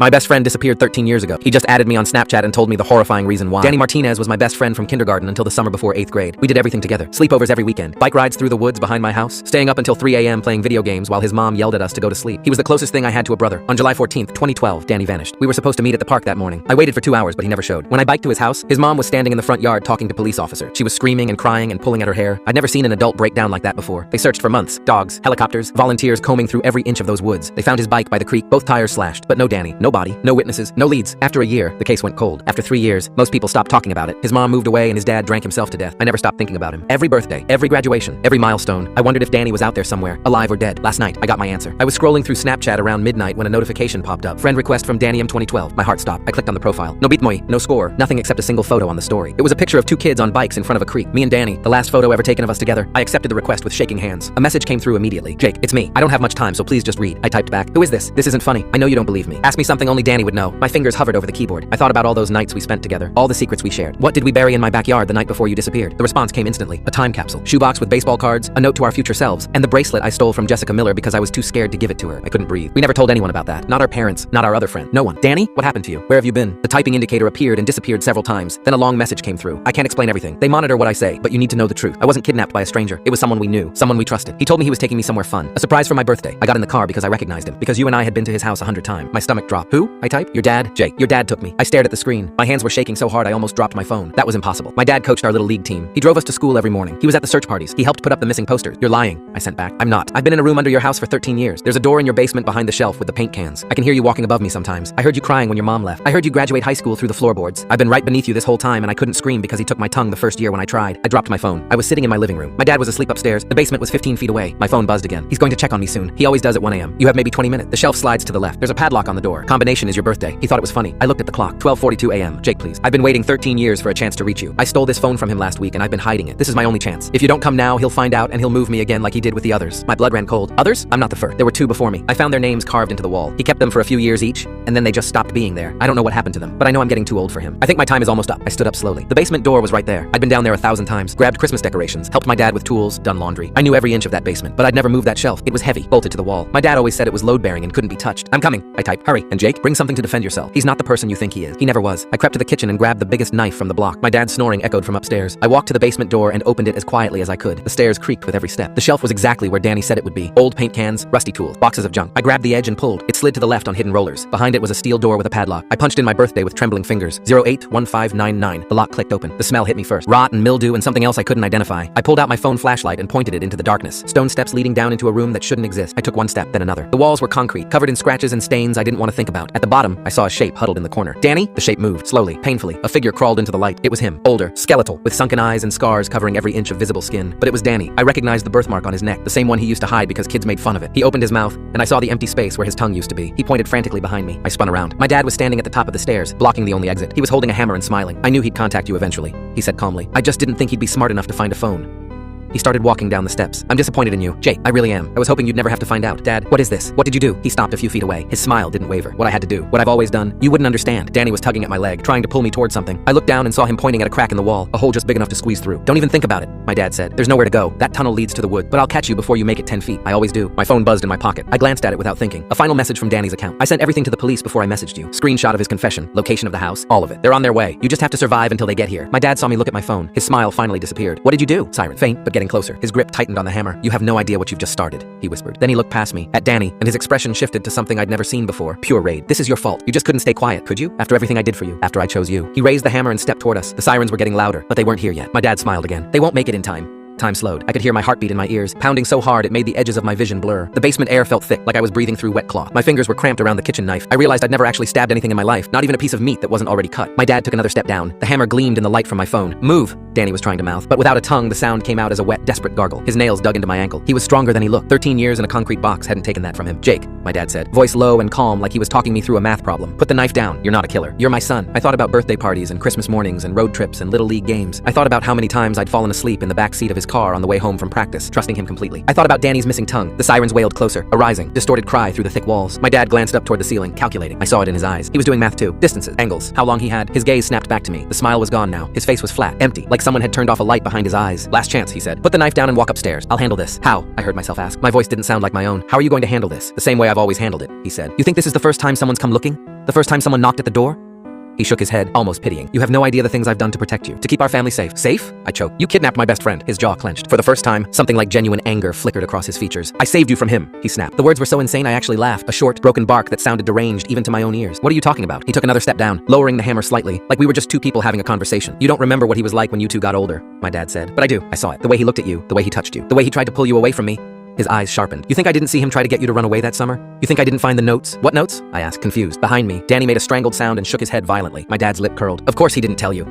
My best friend disappeared 13 years ago. He just added me on Snapchat and told me the horrifying reason why. Danny Martinez was my best friend from kindergarten until the summer before 8th grade. We did everything together. Sleepovers every weekend. Bike rides through the woods behind my house. Staying up until 3 a.m. playing video games while his mom yelled at us to go to sleep. He was the closest thing I had to a brother. On July 14th, 2012, Danny vanished. We were supposed to meet at the park that morning. I waited for 2 hours, but he never showed. When I biked to his house, his mom was standing in the front yard talking to police officer. She was screaming and crying and pulling at her hair. I'd never seen an adult break down like that before. They searched for months. Dogs, helicopters, volunteers combing through every inch of those woods. They found his bike by the creek, both tires slashed, but no Danny, no body, no witnesses, no leads. After a year, the case went cold. After 3 years, most people stopped talking about it. His mom moved away and his dad drank himself to death. I never stopped thinking about him. Every birthday, every graduation, every milestone, I wondered if Danny was out there somewhere, alive or dead. Last night, I got my answer. I was scrolling through Snapchat around midnight when a notification popped up. Friend request from Danny M 2012. My heart stopped. I clicked on the profile. No bitmoy, no score, nothing except a single photo on the story. It was a picture of 2 kids on bikes in front of a creek. Me and Danny, the last photo ever taken of us together. I accepted the request with shaking hands. A message came through immediately. Jake, it's me. I don't have much time, so please just read. I typed back. Who is this? This isn't funny. I know you don't believe me. Ask me something only Danny would know. My fingers hovered over the keyboard. I thought about all those nights we spent together, all the secrets we shared. What did we bury in my backyard the night before you disappeared? The response came instantly. A time capsule, shoebox with baseball cards, a note to our future selves, and the bracelet I stole from Jessica Miller because I was too scared to give it to her. I couldn't breathe. We never told anyone about that. Not our parents, not our other friend. No one. Danny, what happened to you? Where have you been? The typing indicator appeared and disappeared several times. Then a long message came through. I can't explain everything. They monitor what I say, but you need to know the truth. I wasn't kidnapped by a stranger. It was someone we knew, someone we trusted. He told me he was taking me somewhere fun. A surprise for my birthday. I got in the car because I recognized him, because you and I had been to his house 100 times. My stomach dropped. Who? I type. Your dad? Jake. Your dad took me. I stared at the screen. My hands were shaking so hard I almost dropped my phone. That was impossible. My dad coached our little league team. He drove us to school every morning. He was at the search parties. He helped put up the missing posters. You're lying. I sent back. I'm not. I've been in a room under your house for 13 years. There's a door in your basement behind the shelf with the paint cans. I can hear you walking above me sometimes. I heard you crying when your mom left. I heard you graduate high school through the floorboards. I've been right beneath you this whole time and I couldn't scream because he took my tongue the first year when I tried. I dropped my phone. I was sitting in my living room. My dad was asleep upstairs. The basement was 15 feet away. My phone buzzed again. He's going to check on me soon. He always does at 1 a.m. You have maybe 20 minutes. The shelf slides to the left. There's a padlock on the door. Combination is your birthday. He thought it was funny. I looked at the clock. 12:42 a.m. Jake, please. I've been waiting 13 years for a chance to reach you. I stole this phone from him last week and I've been hiding it. This is my only chance. If you don't come now, he'll find out and he'll move me again like he did with the others. My blood ran cold. Others? I'm not the first. There were 2 before me. I found their names carved into the wall. He kept them for a few years each, and then they just stopped being there. I don't know what happened to them, but I know I'm getting too old for him. I think my time is almost up. I stood up slowly. The basement door was right there. I'd been down there 1,000 times, grabbed Christmas decorations, helped my dad with tools, done laundry. I knew every inch of that basement, but I'd never moved that shelf. It was heavy, bolted to the wall. My dad always said it was load-bearing and couldn't be touched. I'm coming. I typed. Hurry. And Jake, bring something to defend yourself. He's not the person you think he is. He never was. I crept to the kitchen and grabbed the biggest knife from the block. My dad's snoring echoed from upstairs. I walked to the basement door and opened it as quietly as I could. The stairs creaked with every step. The shelf was exactly where Danny said it would be. Old paint cans, rusty tools, boxes of junk. I grabbed the edge and pulled. It slid to the left on hidden rollers. Behind it was a steel door with a padlock. I punched in my birthday with trembling fingers. 081599. The lock clicked open. The smell hit me first. Rot and mildew and something else I couldn't identify. I pulled out my phone flashlight and pointed it into the darkness. Stone steps leading down into a room that shouldn't exist. I took one step, then another. The walls were concrete, covered in scratches and stains I didn't want to think about. At the bottom, I saw a shape huddled in the corner. Danny? The shape moved, slowly, painfully. A figure crawled into the light. It was him. Older, skeletal, with sunken eyes and scars covering every inch of visible skin. But it was Danny. I recognized the birthmark on his neck, the same one he used to hide because kids made fun of it. He opened his mouth, and I saw the empty space where his tongue used to be. He pointed frantically behind me. I spun around. My dad was standing at the top of the stairs, blocking the only exit. He was holding a hammer and smiling. I knew he'd contact you eventually, he said calmly. I just didn't think he'd be smart enough to find a phone. He started walking down the steps. I'm disappointed in you. Jake, I really am. I was hoping you'd never have to find out. Dad, what is this? What did you do? He stopped a few feet away. His smile didn't waver. What I had to do. What I've always done. You wouldn't understand. Danny was tugging at my leg, trying to pull me towards something. I looked down and saw him pointing at a crack in the wall, a hole just big enough to squeeze through. Don't even think about it, my dad said. There's nowhere to go. That tunnel leads to the wood, but I'll catch you before you make it 10 feet. I always do. My phone buzzed in my pocket. I glanced at it without thinking. A final message from Danny's account. I sent everything to the police before I messaged you. Screenshot of his confession, location of the house, all of it. They're on their way. You just have to survive until they get here. My dad saw me look at my phone. His smile finally disappeared. What did you do? Siren. Faint, but getting closer. His grip tightened on the hammer. You have no idea what you've just started, he whispered. Then he looked past me, at Danny, and his expression shifted to something I'd never seen before. Pure rage. This is your fault. You just couldn't stay quiet, could you? After everything I did for you, after I chose you. He raised the hammer and stepped toward us. The sirens were getting louder, but they weren't here yet. My dad smiled again. They won't make it in time. Time slowed. I could hear my heartbeat in my ears, pounding so hard it made the edges of my vision blur. The basement air felt thick, like I was breathing through wet cloth. My fingers were cramped around the kitchen knife. I realized I'd never actually stabbed anything in my life, not even a piece of meat that wasn't already cut. My dad took another step down. The hammer gleamed in the light from my phone. Move, Danny was trying to mouth, but without a tongue, the sound came out as a wet, desperate gargle. His nails dug into my ankle. He was stronger than he looked. 13 years in a concrete box hadn't taken that from him. Jake, my dad said, voice low and calm like he was talking me through a math problem. Put the knife down. You're not a killer. You're my son. I thought about birthday parties and Christmas mornings and road trips and little league games. I thought about how many times I'd fallen asleep in the back seat of his car on the way home from practice, trusting him completely. I thought about Danny's missing tongue. The sirens wailed closer, a rising, distorted cry through the thick walls. My dad glanced up toward the ceiling, calculating. I saw it in his eyes. He was doing math too. Distances, angles, how long he had. His gaze snapped back to me. The smile was gone now. His face was flat, empty, like someone had turned off a light behind his eyes. Last chance, he said. Put the knife down and walk upstairs. I'll handle this. How? I heard myself ask. My voice didn't sound like my own. How are you going to handle this? The same way I've always handled it, he said. You think this is the first time someone's come looking? The first time someone knocked at the door? He shook his head, almost pitying. You have no idea the things I've done to protect you, to keep our family safe. Safe? I choked. You kidnapped my best friend. His jaw clenched. For the first time, something like genuine anger flickered across his features. I saved you from him, he snapped. The words were so insane I actually laughed, a short, broken bark that sounded deranged even to my own ears. What are you talking about? He took another step down, lowering the hammer slightly, like we were just two people having a conversation. You don't remember what he was like when you two got older, my dad said. But I do. I saw it. The way he looked at you, the way he touched you, the way he tried to pull you away from me. His eyes sharpened. You think I didn't see him try to get you to run away that summer? You think I didn't find the notes? What notes? I asked, confused. Behind me, Danny made a strangled sound and shook his head violently. My dad's lip curled. Of course he didn't tell you.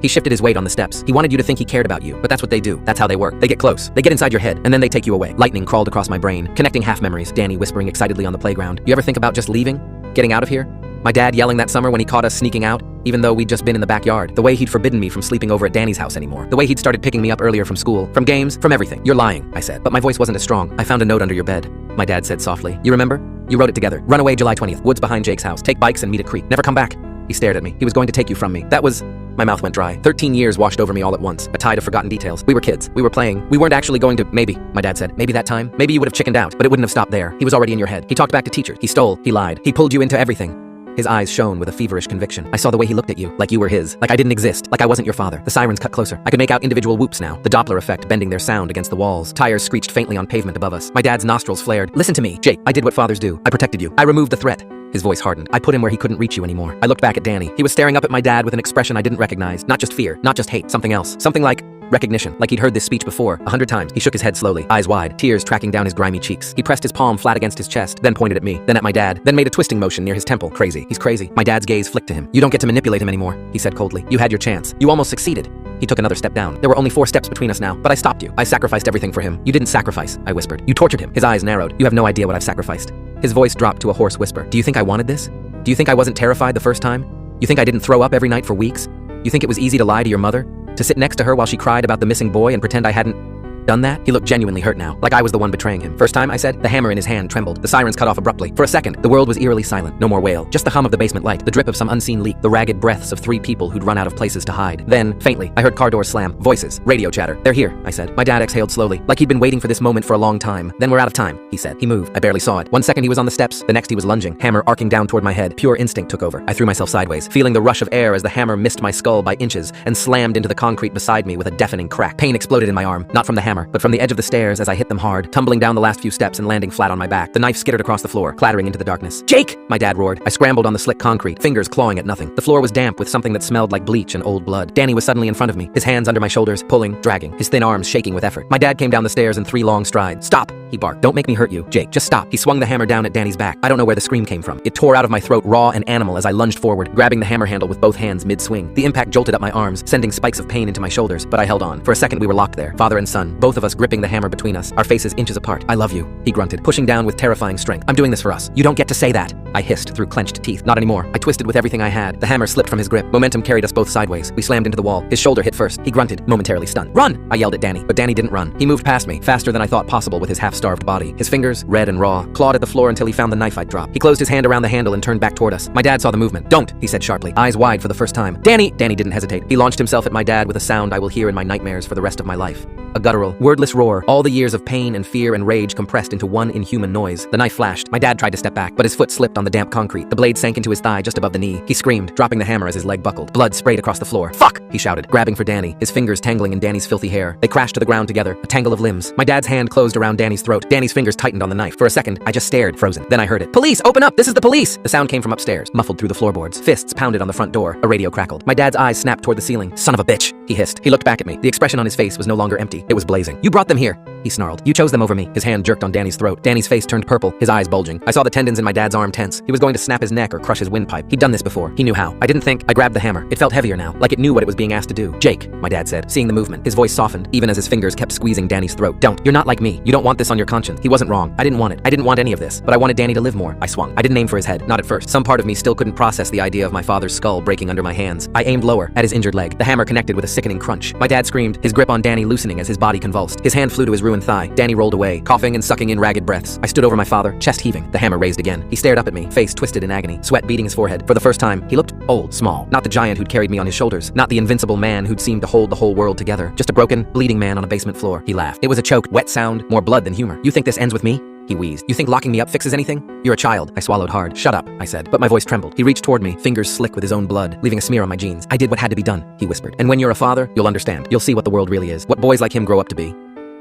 He shifted his weight on the steps. He wanted you to think he cared about you, but that's what they do. That's how they work. They get close. They get inside your head, and then they take you away. Lightning crawled across my brain, connecting half memories, Danny whispering excitedly on the playground. You ever think about just leaving? Getting out of here? My dad yelling that summer when he caught us sneaking out, even though we'd just been in the backyard. The way he'd forbidden me from sleeping over at Danny's house anymore. The way he'd started picking me up earlier from school, from games, from everything. You're lying, I said, but my voice wasn't as strong. I found a note under your bed, my dad said softly. You remember? You wrote it together. Run away July 20th, woods behind Jake's house. Take bikes and meet at creek. Never come back. He stared at me. He was going to take you from me. That was... My mouth went dry. 13 years washed over me all at once, a tide of forgotten details. We were kids. We were playing. We weren't actually going to... Maybe, my dad said. Maybe that time. Maybe you would have chickened out, but it wouldn't have stopped there. He was already in your head. He talked back to teachers. He stole. He lied. He pulled you into everything. His eyes shone with a feverish conviction. I saw the way he looked at you, like you were his, like I didn't exist, like I wasn't your father. The sirens cut closer. I could make out individual whoops now, the Doppler effect bending their sound against the walls. Tires screeched faintly on pavement above us. My dad's nostrils flared. Listen to me, Jake. I did what fathers do. I protected you. I removed the threat. His voice hardened. I put him where he couldn't reach you anymore. I looked back at Danny. He was staring up at my dad with an expression I didn't recognize. Not just fear, not just hate, something else. Something like recognition, like he'd heard this speech before 100 times. He shook his head slowly, eyes wide, tears tracking down his grimy cheeks. He pressed his palm flat against his chest, then pointed at me, then at my dad, then made a twisting motion near his temple. Crazy. He's crazy. My dad's gaze flicked to him. You don't get to manipulate him anymore, he said coldly. You had your chance. You almost succeeded. He took another step down. There were only 4 steps between us now, but I stopped you. I sacrificed everything for him. You didn't sacrifice, I whispered. You tortured him. His eyes narrowed. You have no idea what I've sacrificed. His voice dropped to a hoarse whisper. Do you think I wanted this? Do you think I wasn't terrified the first time? You think I didn't throw up every night for weeks? You think it was easy to lie to your mother? To sit next to her while she cried about the missing boy and pretend I hadn't done that? He looked genuinely hurt now, like I was the one betraying him. First time, I said. The hammer in his hand trembled. The sirens cut off abruptly. For a second, the world was eerily silent. No more wail. Just the hum of the basement light, the drip of some unseen leak, the ragged breaths of 3 people who'd run out of places to hide. Then, faintly, I heard car doors slam. Voices. Radio chatter. They're here, I said. My dad exhaled slowly, like he'd been waiting for this moment for a long time. Then we're out of time, he said. He moved. I barely saw it. One second he was on the steps, the next he was lunging, hammer arcing down toward my head. Pure instinct took over. I threw myself sideways, feeling the rush of air as the hammer missed my skull by inches and slammed into the concrete beside me with a deafening crack. Pain exploded in my arm, not from the hammer, but from the edge of the stairs as I hit them hard, tumbling down the last few steps and landing flat on my back. The knife skittered across the floor, clattering into the darkness. Jake! My dad roared. I scrambled on the slick concrete, fingers clawing at nothing. The floor was damp with something that smelled like bleach and old blood. Danny was suddenly in front of me, his hands under my shoulders, pulling, dragging, his thin arms shaking with effort. My dad came down the stairs in 3 long strides. Stop! He barked. Don't make me hurt you, Jake. Just stop. He swung the hammer down at Danny's back. I don't know where the scream came from. It tore out of my throat raw and animal as I lunged forward, grabbing the hammer handle with both hands mid-swing. The impact jolted up my arms, sending spikes of pain into my shoulders, but I held on. For a second we were locked there, father and son, both of us gripping the hammer between us, our faces inches apart. I love you, he grunted, pushing down with terrifying strength. I'm doing this for us. You don't get to say that. I hissed through clenched teeth. Not anymore. I twisted with everything I had. The hammer slipped from his grip. Momentum carried us both sideways. We slammed into the wall. His shoulder hit first. He grunted, momentarily stunned. Run! I yelled at Danny, but Danny didn't run. He moved past me, faster than I thought possible with his half-starved body. His fingers, red and raw, clawed at the floor until he found the knife I'd dropped. He closed his hand around the handle and turned back toward us. My dad saw the movement. Don't, he said sharply, eyes wide for the first time. Danny! Danny didn't hesitate. He launched himself at my dad with a sound I will hear in my nightmares for the rest of my life. A guttural, wordless roar, all the years of pain and fear and rage compressed into one inhuman noise. The knife flashed. My dad tried to step back, but his foot slipped on the damp concrete. The blade sank into his thigh just above the knee. He screamed, dropping the hammer as his leg buckled. Blood sprayed across the floor. Fuck! He shouted, grabbing for Danny, his fingers tangling in Danny's filthy hair. They crashed to the ground together, a tangle of limbs. My dad's hand closed around Danny's throat. Danny's fingers tightened on the knife. For a second, I just stared, frozen. Then I heard it. Police! Open up! This is the police! The sound came from upstairs, muffled through the floorboards. Fists pounded on the front door. A radio crackled. My dad's eyes snapped toward the ceiling. Son of a bitch! He hissed. He looked back at me. The expression on his face was no longer empty. It was blazing. You brought them here, he snarled. You chose them over me. His hand jerked on Danny's throat. Danny's face turned purple, his eyes bulging. I saw the tendons in my dad's arm tense. He was going to snap his neck or crush his windpipe. He'd done this before. He knew how. I didn't think. I grabbed the hammer. It felt heavier now, like it knew what it was being asked to do. Jake, my dad said, seeing the movement. His voice softened, even as his fingers kept squeezing Danny's throat. Don't. You're not like me. You don't want this on your conscience. He wasn't wrong. I didn't want it. I didn't want any of this. But I wanted Danny to live more. I swung. I didn't aim for his head. Not at first. Some part of me still couldn't process the idea of my father's skull breaking under my hands. I aimed lower, at his injured leg. The hammer connected with a sickening crunch. My dad screamed, his grip on Danny loosening as his body convulsed. His hand flew to his ruined thigh. Danny rolled away, coughing and sucking in ragged breaths. I stood over my father, chest heaving. The hammer raised again. He stared up at me, face twisted in agony, sweat beading his forehead. For the first time, he looked old, small. Not the giant who'd carried me on his shoulders. Not the invincible man who'd seemed to hold the whole world together. Just a broken, bleeding man on a basement floor. He laughed. It was a choked, wet sound, more blood than humor. You think this ends with me? he wheezed. You think locking me up fixes anything? You're a child. I swallowed hard. Shut up, I said, but my voice trembled. He reached toward me, fingers slick with his own blood, leaving a smear on my jeans. I did what had to be done, he whispered. And when you're a father, you'll understand. You'll see what the world really is, what boys like him grow up to be.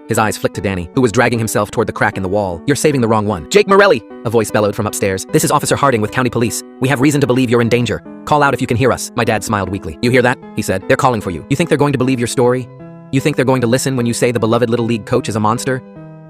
His eyes flicked to Danny, who was dragging himself toward the crack in the wall. You're saving the wrong one. Jake Morelli! A voice bellowed from upstairs. This is Officer Harding with County Police. We have reason to believe you're in danger. Call out if you can hear us. My dad smiled weakly. You hear that? He said. They're calling for you. You think they're going to believe your story? You think they're going to listen when you say the beloved Little League coach is a monster?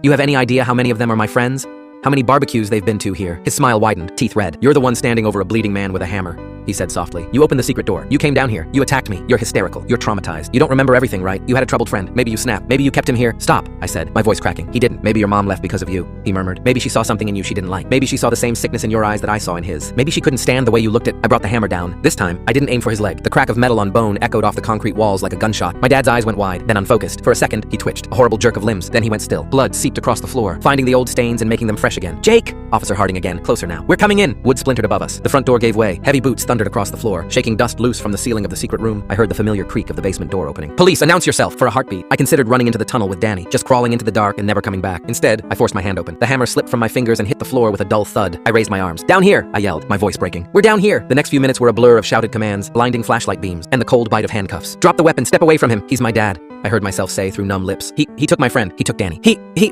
You have any idea how many of them are my friends? How many barbecues they've been to here? His smile widened, teeth red. You're the one standing over a bleeding man with a hammer, he said softly. You opened the secret door. You came down here. You attacked me. You're hysterical. You're traumatized. You don't remember everything, right? You had a troubled friend. Maybe you snapped. Maybe you kept him here. Stop, I said, my voice cracking. He didn't. Maybe your mom left because of you, he murmured. Maybe she saw something in you she didn't like. Maybe she saw the same sickness in your eyes that I saw in his. Maybe she couldn't stand the way you looked at. I brought the hammer down. This time, I didn't aim for his leg. The crack of metal on bone echoed off the concrete walls like a gunshot. My dad's eyes went wide, then unfocused. For a second, he twitched. A horrible jerk of limbs. Then he went still. Blood seeped across the floor, finding the old stains and making them fresh again. Jake! Officer Harding again, closer now. We're coming in. Wood splintered above us. The front door gave way. Heavy boots thundered across the floor, shaking dust loose from the ceiling of the secret room. I heard the familiar creak of the basement door opening. Police, announce yourself! For a heartbeat, I considered running into the tunnel with Danny, just crawling into the dark and never coming back. Instead, I forced my hand open. The hammer slipped from my fingers and hit the floor with a dull thud. I raised my arms. Down here! I yelled, my voice breaking. We're down here! The next few minutes were a blur of shouted commands, blinding flashlight beams, and the cold bite of handcuffs. Drop the weapon, step away from him. He's my dad, I heard myself say through numb lips. He took my friend. He took Danny.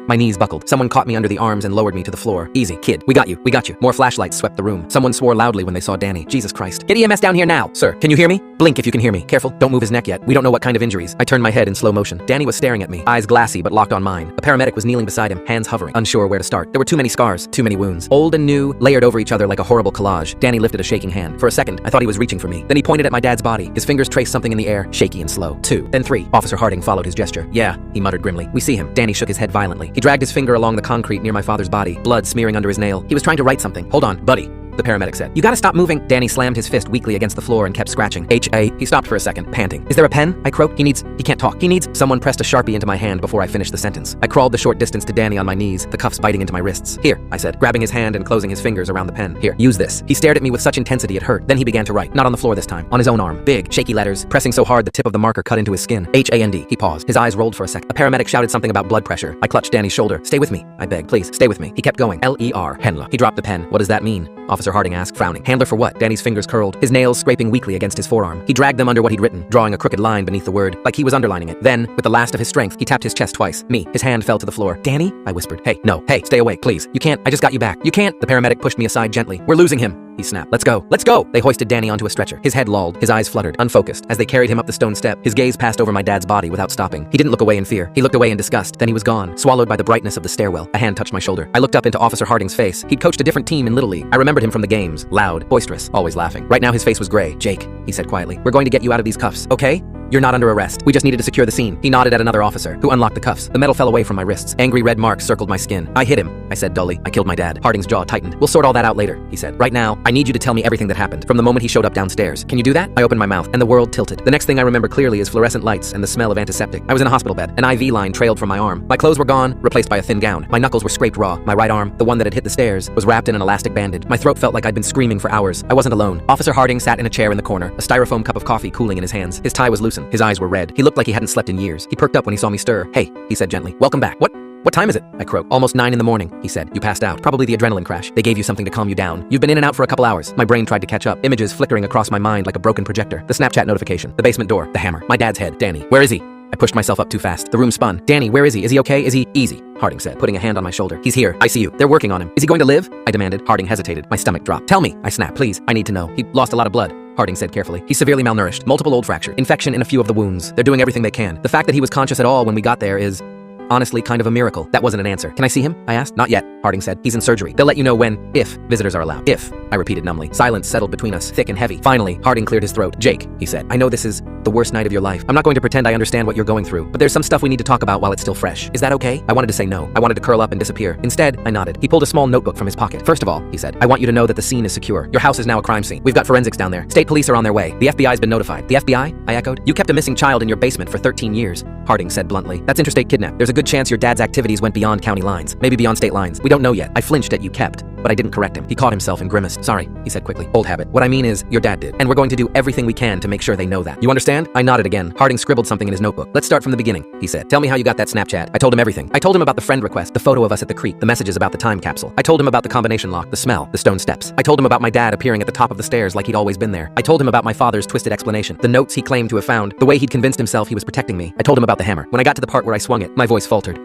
My knees buckled. Someone caught me under the arms and lowered me to the floor. Easy, kid. We got you. We got you. More flashlights swept the room. Someone swore loudly when they saw Danny. Jesus Christ. Get EMS down here now. Sir, can you hear me? Blink if you can hear me. Careful, don't move his neck yet. We don't know what kind of injuries. I turned my head in slow motion. Danny was staring at me, eyes glassy but locked on mine. A paramedic was kneeling beside him, hands hovering, unsure where to start. There were too many scars, too many wounds. Old and new, layered over each other like a horrible collage. Danny lifted a shaking hand. For a second, I thought he was reaching for me. Then he pointed at my dad's body. His fingers traced something in the air, shaky and slow. 2, then 3. Officer Harding followed his gesture. Yeah, he muttered grimly. We see him. Danny shook his head violently. He dragged his finger along the concrete near my father's body, blood smearing under his nail. He was trying to write something. Hold on, buddy, the paramedic said. You gotta stop moving. Danny slammed his fist weakly against the floor and kept scratching. H.A. He stopped for a second, panting. Is there a pen? I croaked. He can't talk. Someone pressed a Sharpie into my hand before I finished the sentence. I crawled the short distance to Danny on my knees, the cuffs biting into my wrists. Here, I said, grabbing his hand and closing his fingers around the pen. Here, use this. He stared at me with such intensity it hurt. Then he began to write. Not on the floor this time. On his own arm. Big, shaky letters, pressing so hard the tip of the marker cut into his skin. H-A-N-D. He paused. His eyes rolled for a second. A paramedic shouted something about blood pressure. I clutched Danny's shoulder. Stay with me, I begged. Please, stay with me. He kept going. L-E-R. Handler. He dropped the pen. What does that mean? Officer Harding asked, frowning. Handler for what? Danny's fingers curled, his nails scraping weakly against his forearm. He dragged them under what he'd written, drawing a crooked line beneath the word, like he was underlining it. Then, with the last of his strength, he tapped his chest twice. Me. His hand fell to the floor. Danny? I whispered. Hey, no. Hey, stay awake, please. You can't. I just got you back. You can't. The paramedic pushed me aside gently. We're losing him, he snapped. Let's go. Let's go. They hoisted Danny onto a stretcher. His head lolled, his eyes fluttered, unfocused. As they carried him up the stone step, his gaze passed over my dad's body without stopping. He didn't look away in fear. He looked away in disgust. Then he was gone, swallowed by the brightness of the stairwell. A hand touched my shoulder. I looked up into Officer Harding's face. He'd coached a different team in Little League. I remembered him from the games. Loud, boisterous, always laughing. Right now his face was gray. Jake, he said quietly, we're going to get you out of these cuffs, okay? You're not under arrest. We just needed to secure the scene. He nodded at another officer, who unlocked the cuffs. The metal fell away from my wrists. Angry red marks circled my skin. I hit him, I said dully. I killed my dad. Harding's jaw tightened. We'll sort all that out later, he said. Right now, I need you to tell me everything that happened, from the moment he showed up downstairs. Can you do that? I opened my mouth, and the world tilted. The next thing I remember clearly is fluorescent lights and the smell of antiseptic. I was in a hospital bed. An IV line trailed from my arm. My clothes were gone, replaced by a thin gown. My knuckles were scraped raw. My right arm, the one that had hit the stairs, was wrapped in an elastic bandage. My throat felt like I'd been screaming for hours. I wasn't alone. Officer Harding sat in a chair in the corner, a styrofoam cup of coffee cooling in his hands. His tie was loosened. His eyes were red. He looked like he hadn't slept in years. He perked up when he saw me stir. Hey, he said gently. Welcome back. What time is it? I croaked. Almost 9 in the morning, he said. You passed out. Probably the adrenaline crash. They gave you something to calm you down. You've been in and out for a couple hours. My brain tried to catch up. Images flickering across my mind like a broken projector. The Snapchat notification. The basement door. The hammer. My dad's head. Danny. Where is he? I pushed myself up too fast. The room spun. Danny, where is he? Is he okay? Is he easy? Harding said, putting a hand on my shoulder. He's here. I see you. They're working on him. Is he going to live? I demanded. Harding hesitated. My stomach dropped. Tell me. I snapped. Please. I need to know. He lost a lot of blood. Harding said carefully. He's severely malnourished. Multiple old fractures. Infection in a few of the wounds. They're doing everything they can. The fact that he was conscious at all when we got there is honestly kind of a miracle. That wasn't an answer. Can I see him? I asked. Not yet, Harding said. He's in surgery. They'll let you know when, if visitors are allowed. If, I repeated numbly. Silence settled between us, thick and heavy. Finally, Harding cleared his throat. Jake, he said, I know this is the worst night of your life. I'm not going to pretend I understand what you're going through, but there's some stuff we need to talk about while it's still fresh. Is that okay? I wanted to say no. I wanted to curl up and disappear. Instead, I nodded. He pulled a small notebook from his pocket. First of all, he said, I want you to know that the scene is secure. Your house is now a crime scene. We've got forensics down there. State police are on their way. The FBI's been notified. The FBI? I echoed. You kept a missing child in your basement for 13 years. Harding said bluntly. That's interstate kidnap. There's a good chance your dad's activities went beyond county lines, maybe beyond state lines. We don't know yet. I flinched at you kept. but I didn't correct him. He caught himself and grimaced. Sorry, he said quickly. Old habit. What I mean is, your dad did. And we're going to do everything we can to make sure they know that. You understand? I nodded again. Harding scribbled something in his notebook. Let's start from the beginning, he said. Tell me how you got that Snapchat. I told him everything. I told him about the friend request, the photo of us at the creek, the messages about the time capsule. I told him about the combination lock, the smell, the stone steps. I told him about my dad appearing at the top of the stairs like he'd always been there. I told him about my father's twisted explanation, the notes he claimed to have found, the way he'd convinced himself he was protecting me. I told him about the hammer. When I got to the part where I swung it, my voice faltered.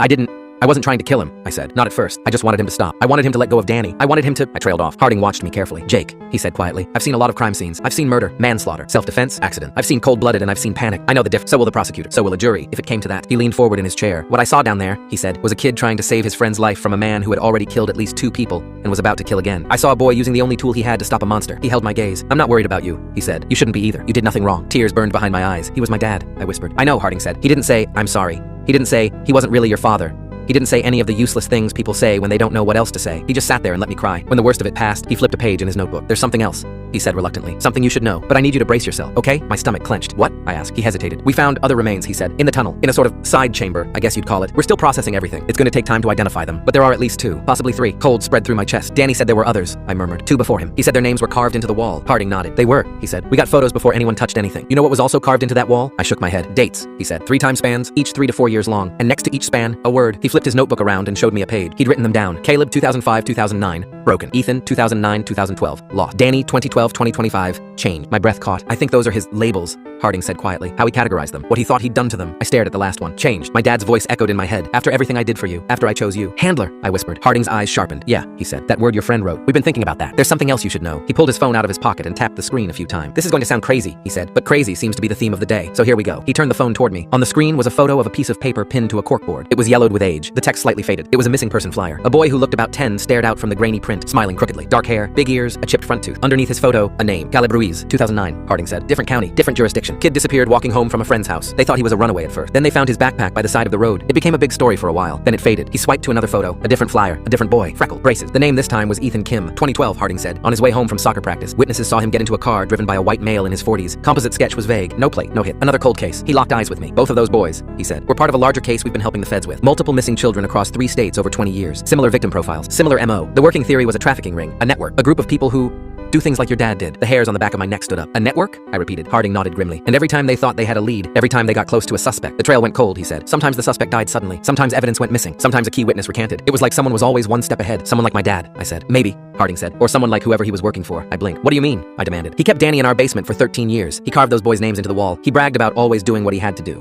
I wasn't trying to kill him, I said. Not at first. I just wanted him to stop. I wanted him to let go of Danny. I wanted him to... I trailed off. Harding watched me carefully. Jake, he said quietly. I've seen a lot of crime scenes. I've seen murder, manslaughter, self-defense, accident. I've seen cold-blooded and I've seen panic. I know the difference. So will the prosecutor. So will a jury, if it came to that. He leaned forward in his chair. What I saw down there, he said, was a kid trying to save his friend's life from a man who had already killed at least 2 people and was about to kill again. I saw a boy using the only tool he had to stop a monster. He held my gaze. I'm not worried about you, he said. You shouldn't be either. You did nothing wrong. Tears burned behind my eyes. He was my dad, I whispered. I know, Harding said. He didn't say, I'm sorry. He didn't say, he wasn't really your father. He didn't say any of the useless things people say when they don't know what else to say. He just sat there and let me cry. When the worst of it passed, he flipped a page in his notebook. There's something else, he said reluctantly. Something you should know, but I need you to brace yourself, okay? My stomach clenched. What? I asked. He hesitated. We found other remains, he said, in the tunnel, in a sort of side chamber, I guess you'd call it. We're still processing everything. It's going to take time to identify them, but there are at least 2, possibly 3. Cold spread through my chest. Danny said there were others, I murmured. 2 before him. He said their names were carved into the wall. Harding nodded. They were, he said. We got photos before anyone touched anything. You know what was also carved into that wall? I shook my head. Dates, he said. 3 time spans, each 3 to 4 years long, and next to each span, a word. He flipped his notebook around and showed me a page. He'd written them down. Caleb 2005-2009, broken. Ethan 2009-2012, lost. Danny 2012-2025, changed. My breath caught. I think those are his labels, Harding said quietly. How he categorized them, what he thought he'd done to them. I stared at the last one. Changed. My dad's voice echoed in my head. After everything I did for you, after I chose you. Handler, I whispered. Harding's eyes sharpened. Yeah, he said. That word your friend wrote. We've been thinking about that. There's something else you should know. He pulled his phone out of his pocket and tapped the screen a few times. This is going to sound crazy, he said, but crazy seems to be the theme of the day. So here we go. He turned the phone toward me. On the screen was a photo of a piece of paper pinned to a corkboard. It was yellowed with age. The text slightly faded. It was a missing person flyer. A boy who looked about 10 stared out from the grainy print, smiling crookedly. Dark hair, big ears, a chipped front tooth. Underneath his photo, a name. Caleb Ruiz, 2009, Harding said. Different county, different jurisdiction. Kid disappeared walking home from a friend's house. They thought he was a runaway at first. Then they found his backpack by the side of the road. It became a big story for a while. Then it faded. He swiped to another photo. A different flyer, a different boy. Freckled, braces. The name this time was Ethan Kim, 2012, Harding said. On his way home from soccer practice, witnesses saw him get into a car driven by a white male in his 40s. Composite sketch was vague. No plate, no hit. Another cold case. He locked eyes with me. Both of those boys, he said, were part of a larger case we've been helping the feds with. Multiple missing children across 3 states over 20 years. Similar victim profiles. Similar MO. The working theory was a trafficking ring, a network, a group of people who do things like your dad did. The hairs on the back of my neck stood up. A network? I repeated. Harding nodded grimly. And every time they thought they had a lead, every time they got close to a suspect, the trail went cold, he said. Sometimes the suspect died suddenly. Sometimes evidence went missing. Sometimes a key witness recanted. It was like someone was always one step ahead. Someone like my dad, I said. Maybe, Harding said. Or someone like whoever he was working for. I blinked. What do you mean? I demanded. He kept Danny in our basement for 13 years. He carved those boys' names into the wall. He bragged about always doing what he had to do.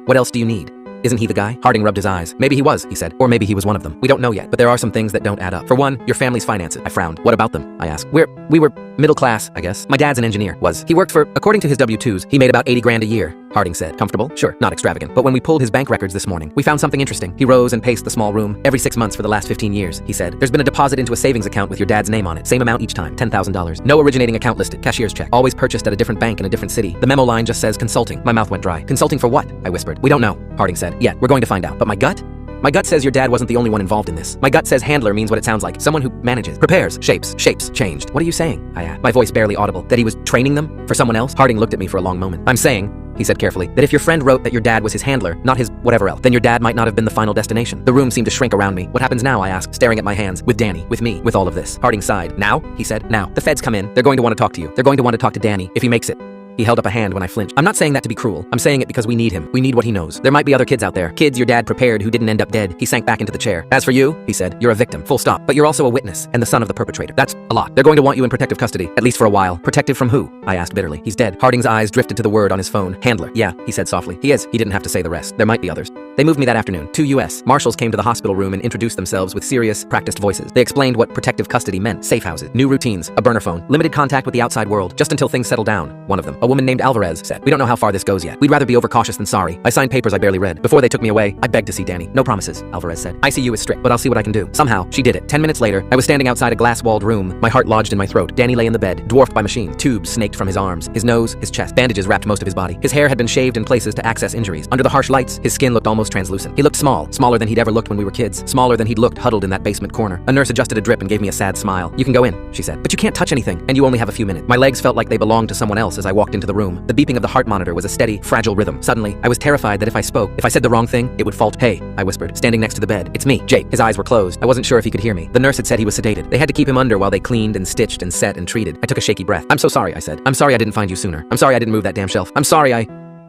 What else do you need? Isn't he the guy? Harding rubbed his eyes. Maybe he was, he said. Or maybe he was one of them. We don't know yet, but there are some things that don't add up. For one, your family's finances. I frowned. What about them? I asked. We were middle class, I guess. My dad's an engineer. He worked for, according to his W-2s, he made about 80 grand a year. Harding said. Comfortable? Sure, not extravagant. But when we pulled his bank records this morning, we found something interesting. He rose and paced the small room. Every 6 months for the last 15 years, he said. There's been a deposit into a savings account with your dad's name on it. Same amount each time, $10,000. No originating account listed. Cashier's check. Always purchased at a different bank in a different city. The memo line just says consulting. My mouth went dry. Consulting for what? I whispered. We don't know, Harding said. Yet, we're going to find out. But my gut? My gut says your dad wasn't the only one involved in this. My gut says handler means what it sounds like. Someone who manages, prepares, shapes, changed. What are you saying? I asked, my voice barely audible. That he was training them for someone else? Harding looked at me for a long moment. I'm saying, he said carefully, that if your friend wrote that your dad was his handler, not his whatever else, then your dad might not have been the final destination. The room seemed to shrink around me. What happens now? I asked, staring at my hands. With Danny, with me, with all of this. Harding sighed. Now? He said. Now. The feds come in. They're going to want to talk to you. They're going to want to talk to Danny, if he makes it. He held up a hand when I flinched. I'm not saying that to be cruel. I'm saying it because we need him. We need what he knows. There might be other kids out there. Kids your dad prepared who didn't end up dead. He sank back into the chair. As for you, he said, you're a victim. Full stop. But you're also a witness and the son of the perpetrator. That's a lot. They're going to want you in protective custody, at least for a while. Protective from who? I asked bitterly. He's dead. Harding's eyes drifted to the word on his phone. Handler. Yeah, he said softly. He is. He didn't have to say the rest. There might be others. They moved me that afternoon. 2 U.S. Marshals came to the hospital room and introduced themselves with serious, practiced voices. They explained what protective custody meant. Safe houses, new routines, a burner phone, limited contact with the outside world, just until things settle down. One of them, a woman named Alvarez, said, we don't know how far this goes yet. We'd rather be overcautious than sorry. I signed papers I barely read. Before they took me away, I begged to see Danny. No promises, Alvarez said. ICU is strict, but I'll see what I can do. Somehow, she did it. 10 minutes later, I was standing outside a glass-walled room, my heart lodged in my throat. Danny lay in the bed, dwarfed by machines. Tubes snaked from his arms, his nose, his chest. Bandages wrapped most of his body. His hair had been shaved in places to access injuries. Under the harsh lights, his skin looked almost almost translucent. He looked small, smaller than he'd ever looked when we were kids, smaller than he'd looked huddled in that basement corner. A nurse adjusted a drip and gave me a sad smile. "You can go in," she said, "but you can't touch anything, and you only have a few minutes." My legs felt like they belonged to someone else as I walked into the room. The beeping of the heart monitor was a steady, fragile rhythm. Suddenly, I was terrified that if I spoke, if I said the wrong thing, it would falter. "Hey," I whispered, standing next to the bed. "It's me, Jake." His eyes were closed. I wasn't sure if he could hear me. The nurse had said he was sedated. They had to keep him under while they cleaned and stitched and set and treated. I took a shaky breath. "I'm so sorry," I said. "I'm sorry I didn't find you sooner. I'm sorry I didn't move that damn shelf. I'm sorry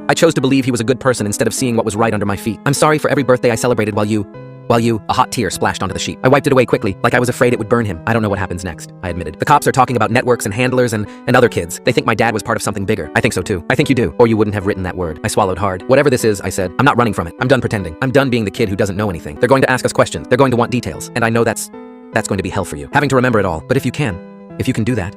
I chose to believe he was a good person instead of seeing what was right under my feet. I'm sorry for every birthday I celebrated while you... A hot tear splashed onto the sheet. I wiped it away quickly, like I was afraid it would burn him. "I don't know what happens next," I admitted. "The cops are talking about networks and handlers and other kids. They think my dad was part of something bigger. I think so too. I think you do, or you wouldn't have written that word." I swallowed hard. "Whatever this is," I said, "I'm not running from it. I'm done pretending. I'm done being the kid who doesn't know anything. They're going to ask us questions. They're going to want details. And I know that's going to be hell for you. Having to remember it all. But if you can do that,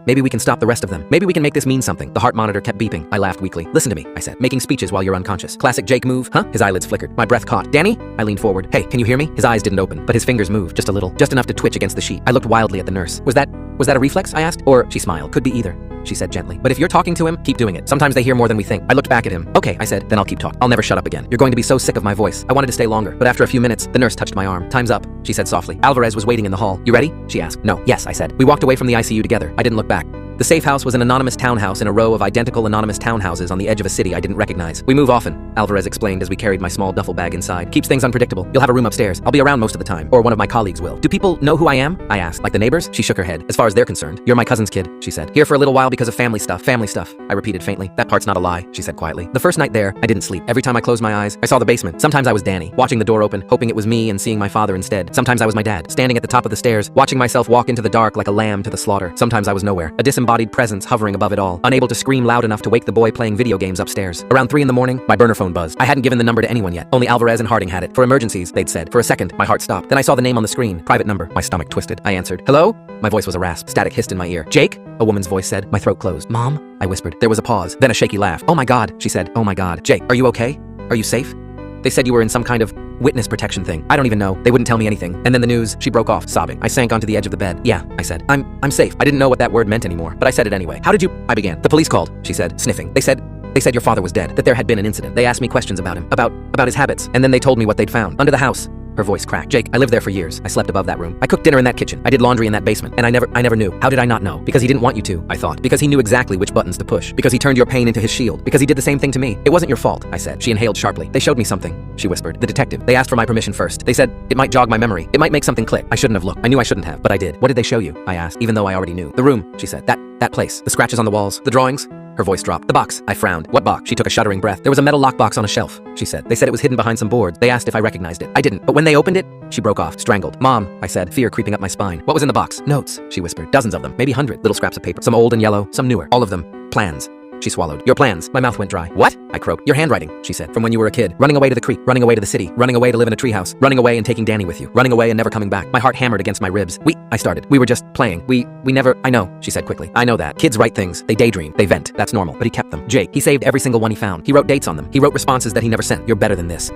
maybe we can stop the rest of them. Maybe we can make this mean something." The heart monitor kept beeping. I laughed weakly. "Listen to me," I said. "Making speeches while you're unconscious. Classic Jake move, huh?" His eyelids flickered. My breath caught. "Danny?" I leaned forward. "Hey, can you hear me?" His eyes didn't open, but his fingers moved just a little, just enough to twitch against the sheet. I looked wildly at the nurse. Was that a reflex?" I asked. "Or," she smiled, "could be either," she said gently. "But if you're talking to him, keep doing it. Sometimes they hear more than we think." I looked back at him. "Okay," I said, "then I'll keep talking. I'll never shut up again. You're going to be so sick of my voice." I wanted to stay longer, but after a few minutes, the nurse touched my arm. "Time's up," she said softly. Alvarez was waiting in the hall. "You ready?" she asked. "No." "Yes," I said. We walked away from the ICU together. I didn't look back. The safe house was an anonymous townhouse in a row of identical anonymous townhouses on the edge of a city I didn't recognize. "We move often," Alvarez explained as we carried my small duffel bag inside. "Keeps things unpredictable. You'll have a room upstairs. I'll be around most of the time. Or one of my colleagues will." "Do people know who I am?" I asked. "Like the neighbors?" She shook her head. "As far as they're concerned, you're my cousin's kid," she said. "Here for a little while because of family stuff." "Family stuff," I repeated faintly. "That part's not a lie," she said quietly. "The first night there, I didn't sleep. Every time I closed my eyes, I saw the basement. Sometimes I was Danny, watching the door open, hoping it was me and seeing my father instead. Sometimes I was my dad, standing at the top of the stairs, watching myself walk into the dark like a lamb to the slaughter. Sometimes I was nowhere, a disembodied presence hovering above it all, unable to scream loud enough to wake the boy playing video games upstairs. Around 3 a.m, my burner phone buzzed. I hadn't given the number to anyone yet. Only Alvarez and Harding had it. "For emergencies," they'd said. For a second, my heart stopped. Then I saw the name on the screen. "Private number." My stomach twisted. I answered. "Hello?" My voice was a rasp. Static hissed in my ear. "Jake?" a woman's voice said. My throat closed. "Mom?" I whispered. There was a pause, then a shaky laugh. "Oh my God," she said. "Oh my God. Jake, are you okay? Are you safe? They said you were in some kind of witness protection thing. I don't even know. They wouldn't tell me anything. And then the news." She broke off, sobbing. I sank onto the edge of the bed. "Yeah," I said. I'm safe." I didn't know what that word meant anymore, but I said it anyway. "How did you—" I began. "The police called," she said, sniffing. They said your father was dead, that there had been an incident. They asked me questions about him, about his habits, and then they told me what they'd found. Under the house." Her voice cracked. "Jake, I lived there for years. I slept above that room. I cooked dinner in that kitchen. I did laundry in that basement. And I never knew. How did I not know? Because he didn't want you to, I thought. Because he knew exactly which buttons to push. Because he turned your pain into his shield. Because he did the same thing to me. It wasn't your fault," I said. She inhaled sharply. "They showed me something," she whispered. "The detective. They asked for my permission first. They said it might jog my memory. It might make something click. I shouldn't have looked. I knew I shouldn't have, but I did." "What did they show you?" I asked, even though I already knew. "The room," she said. That place. The scratches on the walls. The drawings." Her voice dropped. "The box." I frowned. "What box?" She took a shuddering breath. "There was a metal lockbox on a shelf," she said. "They said it was hidden behind some boards. They asked if I recognized it. I didn't. But when they opened it," she broke off, strangled. "Mom," I said, fear creeping up my spine. "What was in the box?" "Notes," she whispered. "Dozens of them. Maybe 100. Little scraps of paper. Some old and yellow, some newer. All of them. Plans." She swallowed. "Your plans." My mouth went dry. "What?" I croaked. "Your handwriting," she said. "From when you were a kid. Running away to the creek. Running away to the city. Running away to live in a treehouse. Running away and taking Danny with you. Running away and never coming back." My heart hammered against my ribs. I started. "We were just playing. We never—" "I know," she said quickly. "I know that. Kids write things. They daydream. They vent. That's normal. But he kept them. Jake, he saved every single one he found. He wrote dates on them. He wrote responses that he never sent. You're better than this.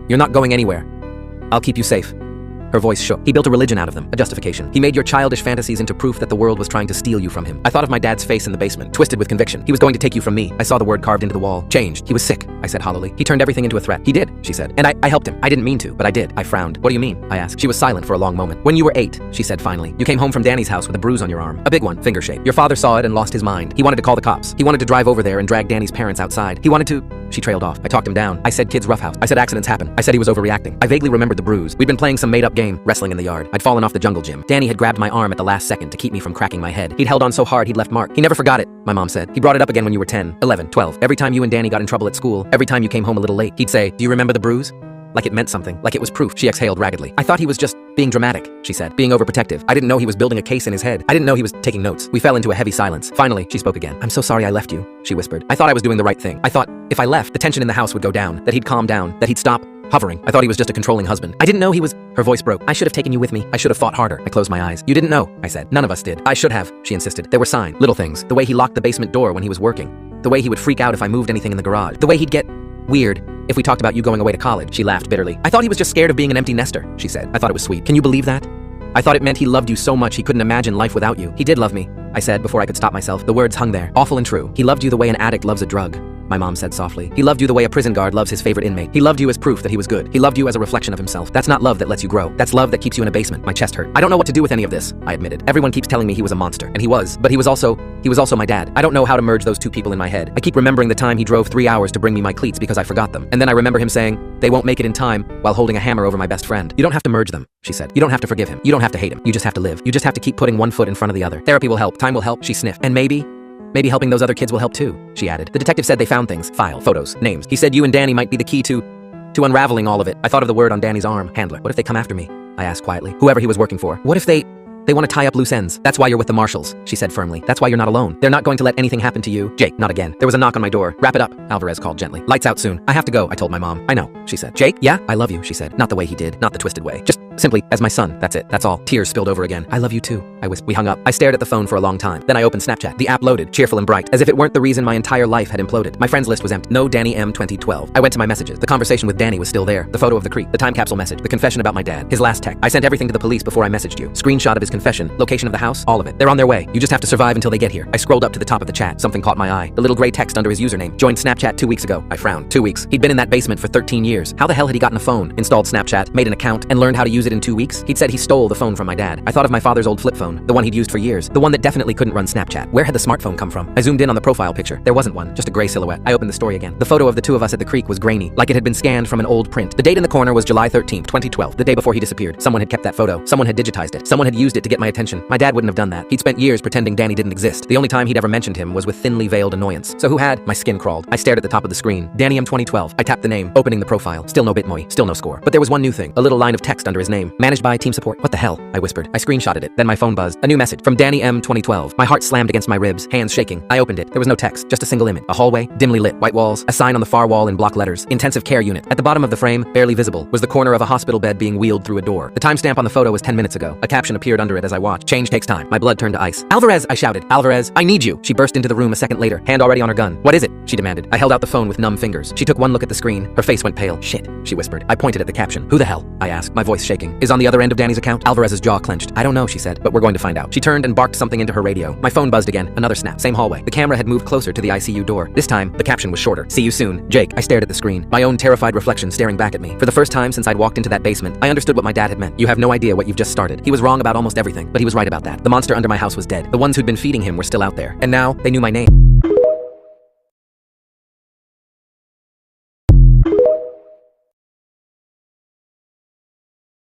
You're not going anywhere. I'll keep you safe." Her voice shook. "He built a religion out of them, a justification. He made your childish fantasies into proof that the world was trying to steal you from him." I thought of my dad's face in the basement, twisted with conviction. "He was going to take you from me." I saw the word carved into the wall. "Changed. He was sick," I said hollowly. "He turned everything into a threat." "He did," she said. "And I helped him. I didn't mean to, but I did." I frowned. "What do you mean?" I asked. She was silent for a long moment. "When you were 8, she said finally, you came home from Danny's house with a bruise on your arm. A big one, finger-shaped. Your father saw it and lost his mind. He wanted to call the cops. He wanted to drive over there and drag Danny's parents outside. He wanted to—" She trailed off. I talked him down. I said kids roughhouse. I said accidents happen. I said he was overreacting. I vaguely remembered the bruise. We'd been playing some made-up game, wrestling in the yard. I'd fallen off the jungle gym. Danny had grabbed my arm at the last second to keep me from cracking my head. He'd held on so hard he'd left mark. He never forgot it, my mom said. He brought it up again when you were 10, 11, 12. Every time you and Danny got in trouble at school, every time you came home a little late, he'd say, "Do you remember the bruise?" Like it meant something, like it was proof. She exhaled raggedly. "I thought he was just being dramatic," she said, "being overprotective. I didn't know he was building a case in his head. I didn't know he was taking notes." We fell into a heavy silence. Finally, she spoke again. "I'm so sorry I left you," she whispered. "I thought I was doing the right thing. I thought if I left, the tension in the house would go down, that he'd calm down, that he'd stop hovering. I thought he was just a controlling husband. I didn't know he was—" Her voice broke. "I should have taken you with me. I should have fought harder." I closed my eyes. "You didn't know," I said. "None of us did." "I should have," she insisted. "There were signs, little things. The way he locked the basement door when he was working. The way he would freak out if I moved anything in the garage. The way he'd get weird if we talked about you going away to college." She laughed bitterly. "I thought he was just scared of being an empty nester," she said. I thought it was sweet. "Can you believe that? I thought it meant he loved you so much he couldn't imagine life without you." "He did love me," I said before I could stop myself. The words hung there, awful and true. "He loved you the way an addict loves a drug." my mom said softly. He loved you the way a prison guard loves his favorite inmate. He loved you as proof that he was good. He loved you as a reflection of himself. That's not love that lets you grow. That's love that keeps you in a basement. My chest hurt. I don't know what to do with any of this, I admitted. Everyone keeps telling me he was a monster, and he was, but he was also my dad. I don't know how to merge those two people in my head. I keep remembering the time he drove 3 hours to bring me my cleats because I forgot them. And then I remember him saying, "They won't make it in time," while holding a hammer over my best friend. You don't have to merge them, she said. You don't have to forgive him. You don't have to hate him. You just have to live. You just have to keep putting one foot in front of the other. Therapy will help. Time will help, she sniffed. And maybe helping those other kids will help too, she added. The detective said they found things, file, photos, names. He said you and Danny might be the key to unraveling all of it. I thought of the word on Danny's arm, handler. What if they come after me? I asked quietly. Whoever he was working for. What if they want to tie up loose ends? That's why you're with the marshals, she said firmly. That's why you're not alone. They're not going to let anything happen to you. Jake, not again. There was a knock on my door. Wrap it up, Alvarez called gently. Lights out soon. I have to go, I told my mom. I know, she said. Jake? Yeah? I love you, she said. Not the way he did, not the twisted way. Just simply as my son, that's it, that's all. Tears spilled over again. I love you too, I whispered. We hung up. I stared at the phone for a long time. Then I opened Snapchat. The app loaded, cheerful and bright, as if it weren't the reason my entire life had imploded. My friends list was empty. No Danny M 2012. I went to my messages. The conversation with Danny was still there. The photo of the creek, the time capsule message, the confession about my dad, his last text. I sent everything to the police before I messaged you. Screenshot of his confession, location of the house, all of it. They're on their way. You just have to survive until they get here. I scrolled up to the top of the chat. Something caught my eye. The little gray text under his username. Joined Snapchat 2 weeks ago. I frowned. 2 weeks. He'd been in that basement for 13 years. How the hell had he gotten a phone, installed Snapchat, made an account, and learned how to use it in 2 weeks? He'd said he stole the phone from my dad. I thought of my father's old flip phone, the one he'd used for years, the one that definitely couldn't run Snapchat. Where had the smartphone come from? I zoomed in on the profile picture. There wasn't one, just a gray silhouette. I opened the story again. The photo of the two of us at the creek was grainy, like it had been scanned from an old print. The date in the corner was July 13th, 2012, the day before he disappeared. Someone had kept that photo. Someone had digitized it. Someone had used it to get my attention. My dad wouldn't have done that. He'd spent years pretending Danny didn't exist. The only time he'd ever mentioned him was with thinly veiled annoyance. So who had? My skin crawled. I stared at the top of the screen. Danny M 2012. I tapped the name, opening the profile. Still no Bitmoy. Still no score. But there was one new thing. A little line of text under his name. Managed by team support. What the hell? I whispered. I screenshotted it. Then my phone buzzed. A new message from Danny M 2012. My heart slammed against my ribs, hands shaking. I opened it. There was no text, just a single image. A hallway, dimly lit, white walls, a sign on the far wall in block letters. Intensive care unit. At the bottom of the frame, barely visible, was the corner of a hospital bed being wheeled through a door. The timestamp on the photo was 10 minutes ago. A caption appeared under it as I watched. Change takes time. My blood turned to ice. Alvarez, I shouted. Alvarez, I need you. She burst into the room a second later, hand already on her gun. What is it? She demanded. I held out the phone with numb fingers. She took one look at the screen. Her face went pale. Shit, she whispered. I pointed at the caption. Who the hell? I asked, my voice shaking. Is on the other end of Danny's account? Alvarez's jaw clenched. I don't know, she said, but we're going to find out. She turned and barked something into her radio. My phone buzzed again. Another snap. Same hallway. The camera had moved closer to the ICU door. This time, the caption was shorter. See you soon, Jake. I stared at the screen, my own terrified reflection staring back at me. For the first time since I'd walked into that basement, I understood what my dad had meant. You have no idea what you've just started. He was wrong about almost everything, but he was right about that. The monster under my house was dead. The ones who'd been feeding him were still out there. And now, they knew my name.